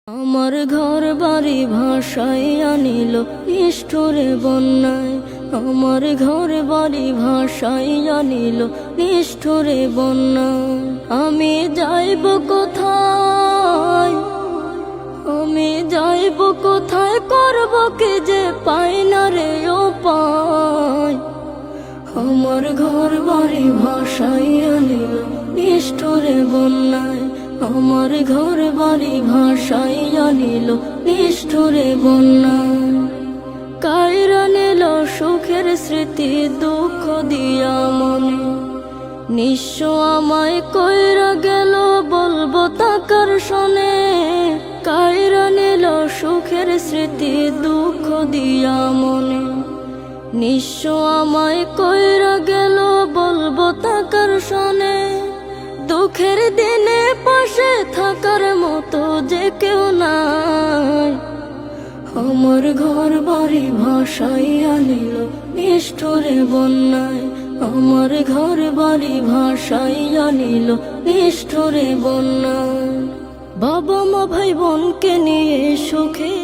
আমার ঘর বাড়ি ভাসায় আনিল নিষ্ঠুরে বন্যায়। আমার ঘর বাড়ি ভাসায় আনিল নিষ্ঠুরে বন্যায়। আমি যাইব কোথায়, আমি যাইব কোথায়, করব কি যে পাই না রে উপায়। আমার ঘর বাড়ি ভাসায় আনিল নিষ্ঠুরে বন্যায়। আমার ঘর বাড়ি ভাসায় আনিল নিষ্ঠুরে বন্যায়। কাইরা নিল সুখের স্মৃতি দুঃখ দিয়া মনে, নিঃস্ব আমায় কইরা গেল বলবো তাকার শোনে। কাইরা নিল সুখের স্মৃতি দুঃখ দিয়া মনে, নিঃস্ব আমায় কইরা গেল বলবো তাকার শোনে। দুঃখের দিনে পাশে থাকার মতো যে কেউ নাই। আমার ঘর বাড়ি ভাসায় আনিল নিষ্ঠুরে বন্যায়। আমার ঘর বাড়ি ভাসায় আনিল নিষ্ঠুরে বন্যায়। বাবা মা ভাই বোনকে নিয়ে সুখে